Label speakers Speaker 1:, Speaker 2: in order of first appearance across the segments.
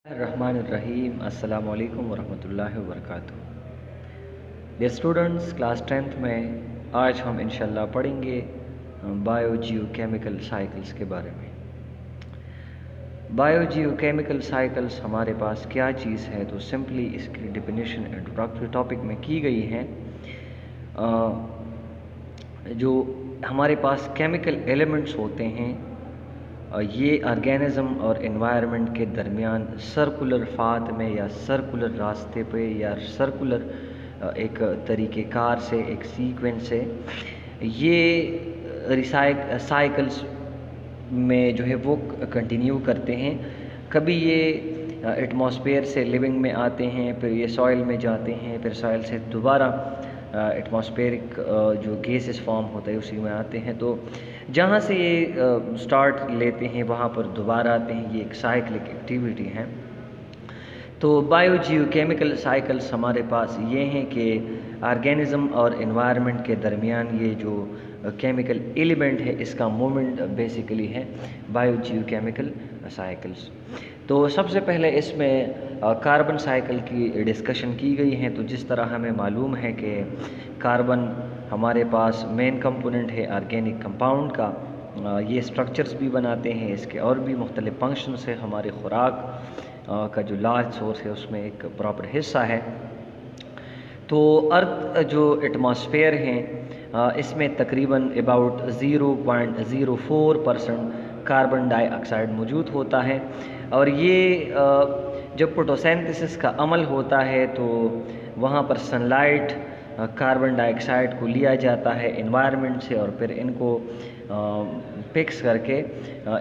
Speaker 1: रहमानिर्रहीम अस्सलामु अलैकुम वरहमतुल्लाहि वबरकातुहू। डियर स्टूडेंट्स, क्लास 10th में आज हम इंशाल्लाह पढ़ेंगे बायोजियोकेमिकल साइकिल्स के बारे में। बायोजियोकेमिकल साइकिल्स हमारे पास क्या चीज़ है, तो सिंपली इसकी डिफिनेशन इंट्रोडक्टरी टॉपिक में की गई है। जो हमारे पास केमिकल एलिमेंट्स होते हैं, ये ऑर्गेनिज़म और एनवायरनमेंट के दरमियान सर्कुलर फात में या सर्कुलर रास्ते पे या सर्कुलर एक तरीक़ेकार से, एक सीक्वेंस से ये साइकिल्स में जो है वो कंटिन्यू करते हैं। कभी ये एटमॉस्फेयर से लिविंग में आते हैं, फिर ये सॉइल में जाते हैं, फिर सॉइल से दोबारा एटमॉस्फेरिक जो गैसेस फॉर्म होता है उसी में आते हैं। तो जहाँ से ये स्टार्ट लेते हैं वहाँ पर दोबारा आते हैं। ये एक साइक्लिक एक्टिविटी है। तो बायोजियोकेमिकल साइकिल्स हमारे पास ये हैं कि ऑर्गेनिज़म और एनवायरनमेंट के दरमियान ये जो केमिकल एलिमेंट है इसका मूवमेंट बेसिकली है बायोजियोकेमिकल साइकिल्स। तो सबसे पहले इसमें कार्बन साइकिल की डिस्कशन की गई है। तो जिस तरह हमें मालूम है कि कार्बन हमारे पास मेन कंपोनेंट है ऑर्गेनिक कंपाउंड का, ये स्ट्रक्चर्स भी बनाते हैं, इसके और भी मुख्तलिफ फंक्शंस है। हमारे खुराक का जो लार्ज सोर्स है उसमें एक प्रॉपर हिस्सा है। तो अर्थ जो एटमॉस्फेयर है इसमें तकरीबन अबाउट 0.04% कार्बन डाइऑक्साइड मौजूद होता है। और ये जब फोटोसिंथेसिस का अमल होता है तो वहाँ पर सनलाइट कार्बन डाइऑक्साइड को लिया जाता है एनवायरनमेंट से और फिर इनको पिक्स करके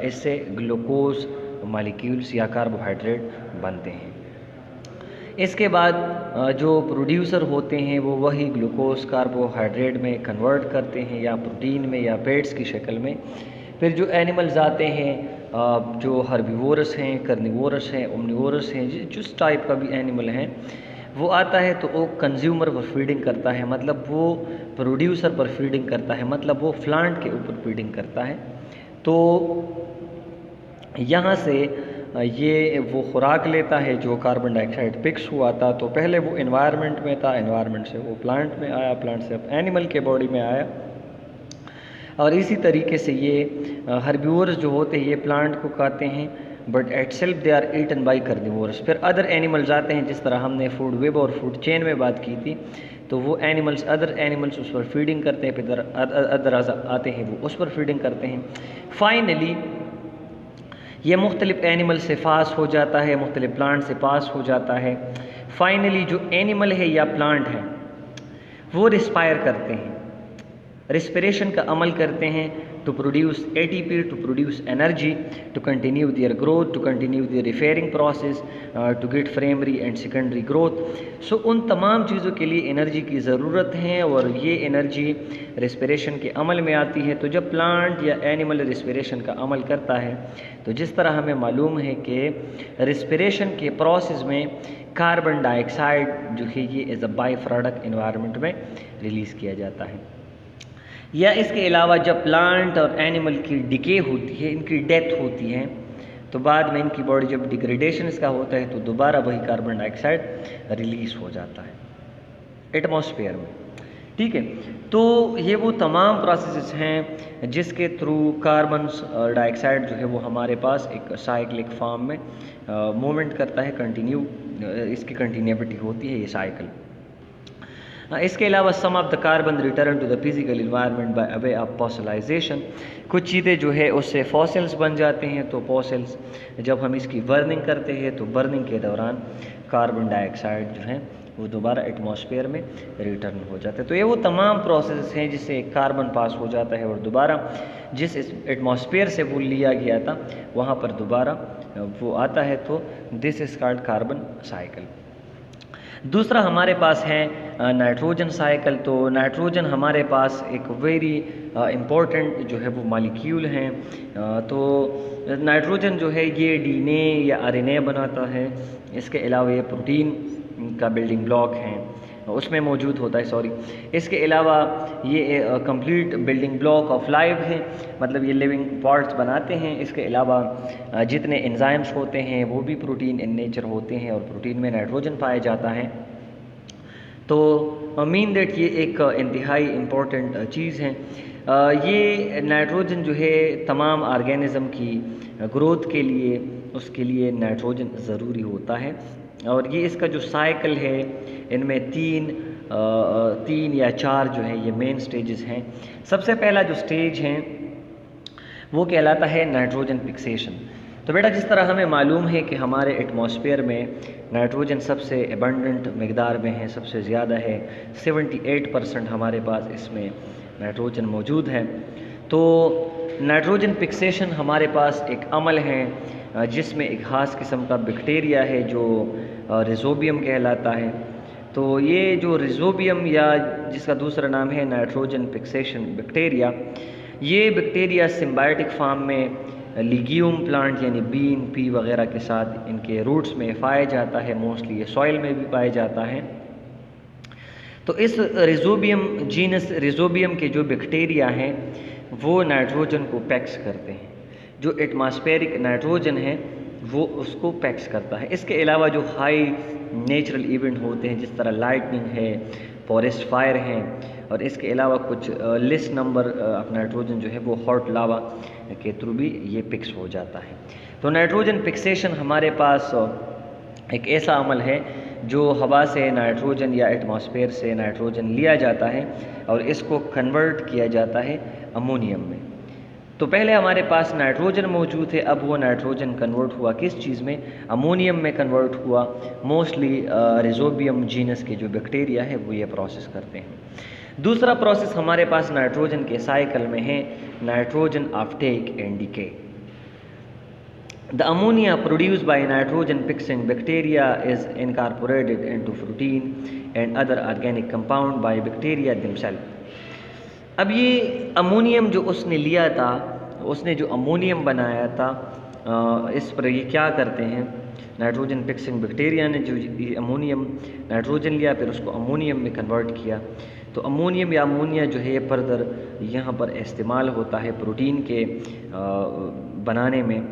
Speaker 1: इससे ग्लूकोज मॉलिक्यूल्स या कार्बोहाइड्रेट बनते हैं। इसके बाद जो प्रोड्यूसर होते हैं वो वही ग्लूकोज कार्बोहाइड्रेट में कन्वर्ट करते हैं या प्रोटीन में या फैट्स की शक्ल में। फिर जो एनिमल्स आते हैं, जो हर्बीवोरस हैं, कार्निवोरस हैं, ओमनिवोरस हैं, जिस टाइप का भी एनिमल है वो आता है तो वो कंज्यूमर पर फीडिंग करता है, मतलब वो प्रोड्यूसर पर फीडिंग करता है, मतलब वो प्लांट के ऊपर फीडिंग करता है। तो यहाँ से ये वो खुराक लेता है जो कार्बन डाइऑक्साइड पिक्स हुआ था। तो पहले वो एनवायरनमेंट में था, एनवायरनमेंट से वो प्लांट में आया, प्लांट से अब एनिमल के बॉडी में आया। और इसी तरीके से ये हर्बीवोरस जो होते हैं ये प्लांट को खाते हैं, but itself they are eaten by carnivorous. फिर अदर एनिमल्स आते हैं, जिस तरह हमने फूड वेब और फूड चेन में बात की थी, तो वो एनिमल्स अदर एनिमल्स उस पर फीडिंग करते हैं, फिर अदर आते हैं वो उस पर फीडिंग करते हैं। फाइनली ये मुख्तलिफ एनिमल से पास हो जाता है, मुख्तलिफ प्लांट से पास हो जाता है। फाइनली जो एनिमल है या प्लांट है वो रिस्पायर करते हैं, रिस्पिरेशन का अमल करते हैं to produce ATP, to produce energy, to continue their growth, to continue their repairing process, to get primary and secondary growth. So उन तमाम चीज़ों के लिए एनर्जी की ज़रूरत है और ये एनर्जी रिस्पिरेशन के अमल में आती है। तो जब प्लांट या एनिमल रिस्पिरेशन का अमल करता है तो जिस तरह हमें मालूम है कि रिस्पिरेशन के प्रोसेस में कार्बन डाइऑक्साइड जो है ये as a by product environment में रिलीज़ किया जाता है। या इसके अलावा जब प्लांट और एनिमल की डिके होती है, इनकी डेथ होती है, तो बाद में इनकी बॉडी जब डिग्रेडेशन इसका होता है तो दोबारा वही कार्बन डाइऑक्साइड रिलीज़ हो जाता है एटमॉस्फेयर में। ठीक है, तो ये वो तमाम प्रोसेसेस हैं जिसके थ्रू कार्बन डाइऑक्साइड जो है वो हमारे पास एक साइक्लिक फॉर्म में मूवमेंट करता है, कंटिन्यू इसकी कंटिन्यूटी होती है ये साइकिल। इसके अलावा some of the carbon return to the physical environment by way of fossilization. कुछ चीज़ें जो है उससे फॉसिल्स बन जाते हैं। तो फॉसिल्स जब हम इसकी बर्निंग करते हैं तो बर्निंग के दौरान कार्बन डाइऑक्साइड जो है वो दोबारा एटमॉस्फेयर में रिटर्न हो जाता है। तो ये वो तमाम प्रोसेस हैं जिससे कार्बन पास हो जाता है और दोबारा जिस एटमॉस्फेयर से वो लिया गया था वहाँ पर दोबारा वो आता है। तो this is called carbon cycle. दूसरा हमारे पास है नाइट्रोजन साइकिल। तो नाइट्रोजन हमारे पास एक वेरी इम्पोर्टेंट जो है वो मॉलिक्यूल है। तो नाइट्रोजन जो है ये डीएनए या आरएनए बनाता है। इसके अलावा ये प्रोटीन का बिल्डिंग ब्लॉक है। उसमें मौजूद होता है, सॉरी। इसके अलावा ये complete building block of life है, मतलब ये लिविंग पार्ट्स बनाते हैं। इसके अलावा जितने एंजाइम्स होते हैं वो भी प्रोटीन इन नेचर होते हैं, और प्रोटीन में नाइट्रोजन पाया जाता है। तो मीन दैट ये एक इंतहाई इम्पोर्टेंट चीज़ है। ये नाइट्रोजन जो है तमाम ऑर्गेनिज़म की ग्रोथ के लिए, उसके लिए नाइट्रोजन ज़रूरी होता है। और ये इसका जो साइकिल है, इनमें तीन या चार जो है ये मेन स्टेजेस हैं। सबसे पहला जो स्टेज है वो कहलाता है नाइट्रोजन फिक्सेशन। तो बेटा, जिस तरह हमें मालूम है कि हमारे एटमॉस्फेयर में नाइट्रोजन सबसे एबंडेंट मकदार में है, सबसे ज़्यादा है, 78% हमारे पास इसमें नाइट्रोजन मौजूद है। तो नाइट्रोजन फिक्सेशन हमारे पास एक अमल है जिसमें एक ख़ास किस्म का बैक्टीरिया है जो रिजोबियम कहलाता है। तो ये जो रिजोबियम, या जिसका दूसरा नाम है नाइट्रोजन फिक्सेशन बैक्टीरिया, ये बैक्टीरिया सिम्बायोटिक फार्म में लिग्यूम प्लांट यानी बीन, पी वगैरह के साथ इनके रूट्स में पाया जाता है। मोस्टली ये सॉइल में भी पाया जाता है। तो इस रिजोबियम जीनस रिजोबियम के जो बैक्टीरिया हैं वो नाइट्रोजन को पैक्स करते हैं। जो एटमॉस्फेरिक नाइट्रोजन है वो उसको पैक्स करता है। इसके अलावा जो हाई नेचुरल इवेंट होते हैं, जिस तरह लाइटनिंग है, फॉरेस्ट फायर हैं, और इसके अलावा कुछ लिस्ट नंबर ऑफ नाइट्रोजन जो है वो हॉट लावा के थ्रू भी ये फिक्स हो जाता है। तो नाइट्रोजन फिक्सेशन हमारे पास एक ऐसा अमल है जो हवा से नाइट्रोजन या एटमॉस्फेयर से नाइट्रोजन लिया जाता है और इसको कन्वर्ट किया जाता है अमोनियम में। तो पहले हमारे पास नाइट्रोजन मौजूद है, अब वो नाइट्रोजन कन्वर्ट हुआ किस चीज़ में? अमोनियम में कन्वर्ट हुआ। मोस्टली रिजोबियम जीनस के जो बैक्टीरिया है वो ये प्रोसेस करते हैं। दूसरा प्रोसेस हमारे पास नाइट्रोजन के साइकिल में है nitrogen uptake and decay. The ammonia produced by nitrogen fixing bacteria is incorporated into protein and other organic compound by bacteria themselves. अब ये अमोनियम जो उसने लिया था, उसने जो अमोनियम बनाया था, इस पर ये क्या करते हैं, नाइट्रोजन फिक्सिंग बैक्टीरिया ने जो ये अमोनियम नाइट्रोजन लिया फिर उसको अमोनियम में कन्वर्ट किया। तो अमोनियम या अमोनिया जो है फर्दर यहाँ पर इस्तेमाल होता है प्रोटीन के बनाने में।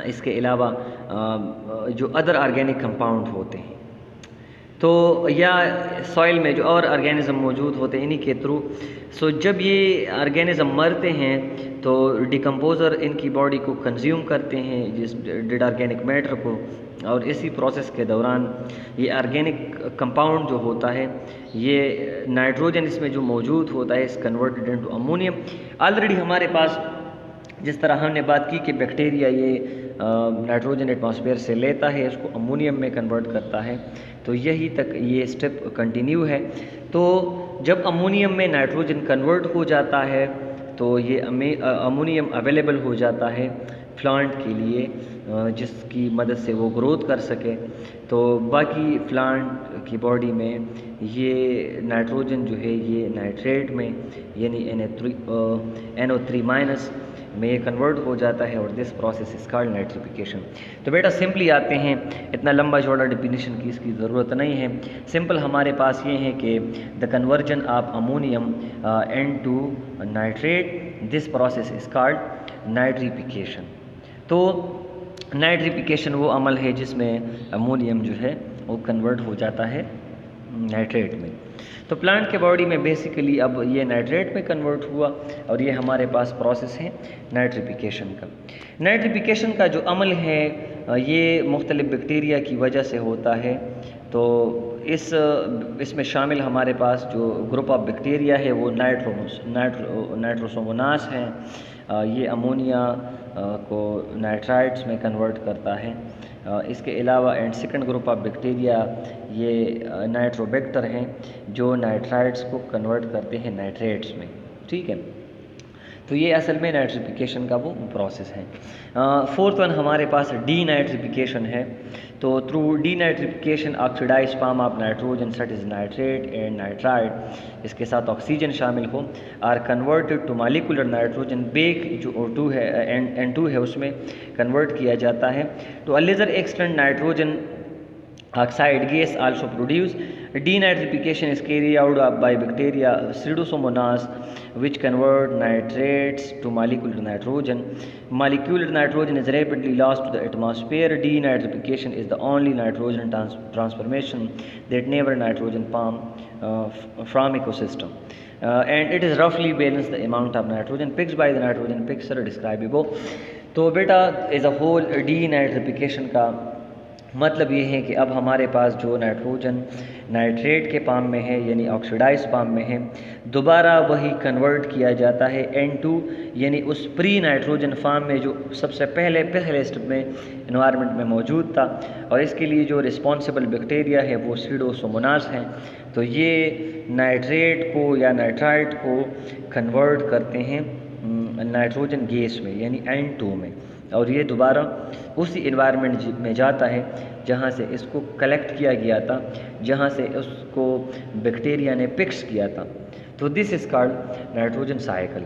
Speaker 1: इसके अलावा जो अदर ऑर्गेनिक कंपाउंड होते हैं तो या सॉइल में जो और ऑर्गेनिज़म मौजूद होते हैं इन्हीं के थ्रू। सो जब ये ऑर्गेनिज़म मरते हैं तो डिकम्पोज़र इनकी बॉडी को कंज्यूम करते हैं, जिस डेड ऑर्गेनिक मैटर को, और इसी प्रोसेस के दौरान ये ऑर्गेनिक कंपाउंड जो होता है ये नाइट्रोजन इसमें जो मौजूद होता है इस कन्वर्टेड इनटू अमोनियम। ऑलरेडी हमारे पास जिस तरह हमने बात की कि बैक्टीरिया ये नाइट्रोजन एटमॉस्फेयर से लेता है, इसको अमोनियम में कन्वर्ट करता है, तो यही तक ये स्टेप कंटिन्यू है। तो जब अमोनियम में नाइट्रोजन कन्वर्ट हो जाता है तो ये अमोनियम अवेलेबल हो जाता है प्लांट के लिए, जिसकी मदद से वो ग्रोथ कर सके। तो बाकी प्लांट की बॉडी में ये नाइट्रोजन जो है ये नाइट्रेट में यानी NO3- में ये कन्वर्ट हो जाता है और this process is called nitrification. तो बेटा सिंपली आते हैं, इतना लंबा चौड़ा डेफिनेशन की इसकी ज़रूरत नहीं है। सिंपल हमारे पास ये है कि the conversion of ammonium into nitrate, this process is called nitrification. तो नाइट्रिफिकेशन वो अमल है जिसमें अमोनियम जो है वो कन्वर्ट हो जाता है नाइट्रेट में। तो प्लांट के बॉडी में बेसिकली अब ये नाइट्रेट में कन्वर्ट हुआ और ये हमारे पास प्रोसेस है नाइट्रिफिकेशन का। नाइट्रिफिकेशन का जो अमल है ये मुख्तलिफ बैक्टीरिया की वजह से होता है। तो इसमें शामिल हमारे पास जो ग्रुप ऑफ बैक्टीरिया है वो नाइट्रोसोमोनास हैं। ये अमोनिया को नाइट्राइट्स में कन्वर्ट करता है। इसके अलावा and second group of bacteria ये नाइट्रोबैक्टर हैं जो नाइट्राइट्स को कन्वर्ट करते हैं नाइट्रेट्स में, ठीक है। तो ये असल में नाइट्रिफिकेशन का वो प्रोसेस है। फोर्थ वन हमारे पास डीनाइट्रिफिकेशन है। तो through denitrification oxidised form of nitrogen such is nitrate and nitride, इसके साथ ऑक्सीजन शामिल हो, are converted to molecular nitrogen, बेक जो O2 है N2 है उसमें कन्वर्ट किया जाता है। तो a lesser extent nitrogen oxide gas also produced. Denitrification is carried out by bacteria Pseudomonas, which convert nitrates to molecular nitrogen. Molecular nitrogen is rapidly lost to the atmosphere. Denitrification is the only nitrogen transformation that never nitrogen from ecosystem. And it is roughly balance the amount of nitrogen fixed by the nitrogen fixer described above. तो बेटा as a whole denitrification का मतलब ये है कि अब हमारे पास जो नाइट्रोजन नाइट्रेट के फॉर्म में है यानी ऑक्सीडाइज फॉर्म में है, दोबारा वही कन्वर्ट किया जाता है N2 यानी उस प्री नाइट्रोजन फॉर्म में जो सबसे पहले स्टेप में एनवायरनमेंट में मौजूद था। और इसके लिए जो रिस्पॉन्सिबल बैक्टीरिया है वो सीडोसोमोनास हैं। तो ये नाइट्रेट को या नाइट्राइट को कन्वर्ट करते हैं नाइट्रोजन गैस में यानी N2 में, और ये दोबारा उसी एनवायरनमेंट में जाता है जहाँ से इसको कलेक्ट किया गया था, जहाँ से उसको बैक्टीरिया ने पिक्स किया था। तो this is called nitrogen cycle.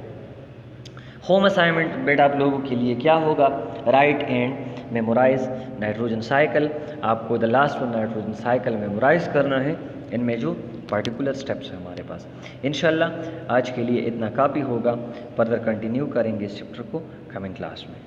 Speaker 1: Home assignment बेटा आप लोगों के लिए क्या होगा, write and memorize nitrogen cycle. आपको the last one nitrogen cycle memorize करना है, इनमें जो पार्टिकुलर स्टेप्स हैं हमारे पास। इंशाल्लाह आज के लिए इतना काफ़ी होगा, फर्दर कंटिन्यू करेंगे इस चैप्टर को कमिंग क्लास में।